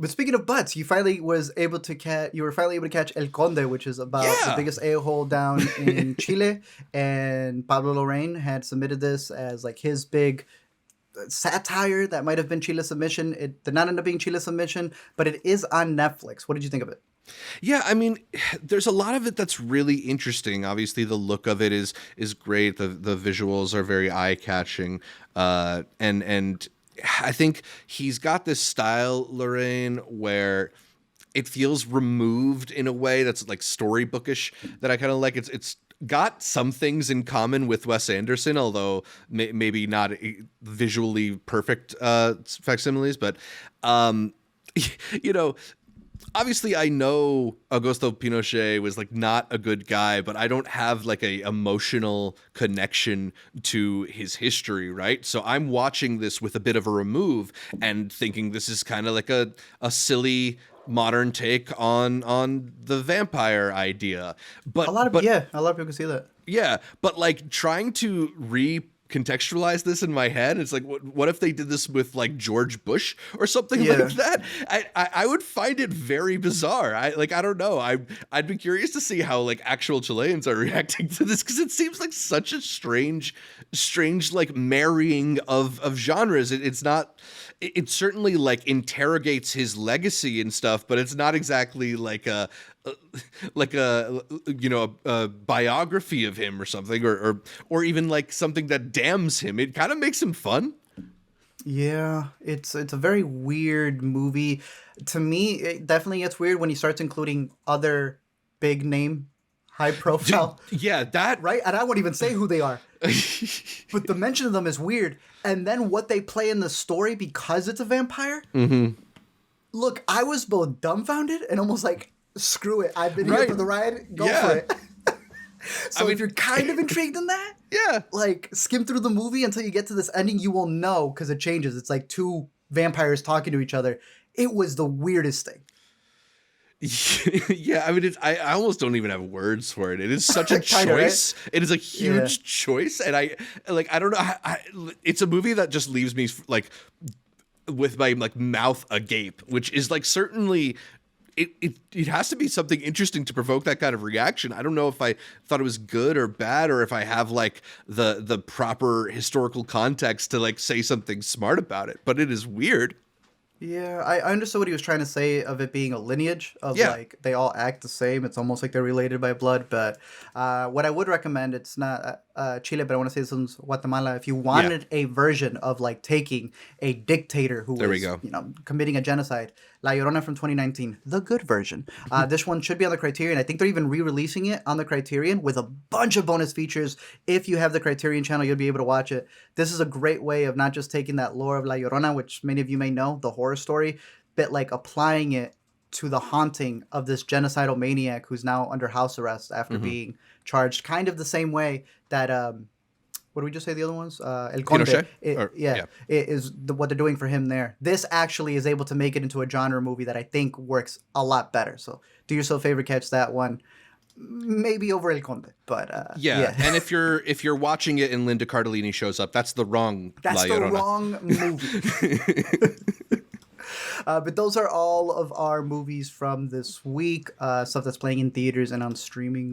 But speaking of butts, you finally was able to catch. You were finally able to catch El Conde, which is about the Yeah. biggest a-hole down in Chile. And Pablo Larraín had submitted this as like his big satire that might have been Chile's submission. It did not end up being Chile's submission, but it is on Netflix. What did you think of it? Yeah, I mean, there's a lot of it that's really interesting. Obviously, the look of it is great. The visuals are very eye catching, and I think he's got this style, Lorraine, where it feels removed in a way that's like storybookish that I kind of like. It's got some things in common with Wes Anderson, although maybe not visually perfect facsimiles, but you know. Obviously, I know Augusto Pinochet was like not a good guy, but I don't have like a emotional connection to his history, right? So I'm watching this with a bit of a remove and thinking this is kind of like a silly modern take on the vampire idea. But A lot of people can see that. yeah, but like trying to contextualize this in my head, it's like what if they did this with like George Bush or something like that? I would find it very bizarre. I don't know. I'd be curious to see how like actual Chileans are reacting to this, because it seems like such a strange like marrying of genres. It's not. It certainly like interrogates his legacy and stuff, but it's not exactly like a biography of him or something, or even like something that damns him. It kind of makes him fun. Yeah, it's a very weird movie. To me, it definitely gets weird when he starts including other big name, high profile. Yeah, that right? And I won't even say who they are. But the mention of them is weird. And then what they play in the story because it's a vampire. Mm-hmm. Look, I was both dumbfounded and almost like, screw it. I've been here for the ride. Go for it. So if you're kind of intrigued in that, like skim through the movie until you get to this ending, you will know, because it changes. It's like two vampires talking to each other. It was the weirdest thing. Yeah, I mean, I almost don't even have words for it. It is such a choice. Right? It is a huge choice, and I don't know. It's a movie that just leaves me like with my like mouth agape, which is like certainly. It has to be something interesting to provoke that kind of reaction. I don't know if I thought it was good or bad, or if I have like the proper historical context to like say something smart about it, but it is weird. Yeah, I understood what he was trying to say of it being a lineage of like they all act the same. It's almost like they're related by blood. But what I would recommend, it's not Chile, but I want to say this is Guatemala. If you wanted a version of like taking a dictator who was committing a genocide, La Llorona from 2019, the good version. This one should be on the Criterion. I think they're even re-releasing it on the Criterion with a bunch of bonus features. If you have the Criterion channel, you'll be able to watch it. This is a great way of not just taking that lore of La Llorona, which many of you may know, the horror story, but like applying it to the haunting of this genocidal maniac who's now under house arrest after being charged kind of the same way that what did we just say the other ones? El Conde. Is what they're doing for him there. This actually is able to make it into a genre movie that I think works a lot better. So do yourself a favor, catch that one. Maybe over El Conde, but And if you're watching it and Linda Cardellini shows up, that's the wrong. That's the wrong movie. But those are all of our movies from this week. Stuff that's playing in theaters and on streaming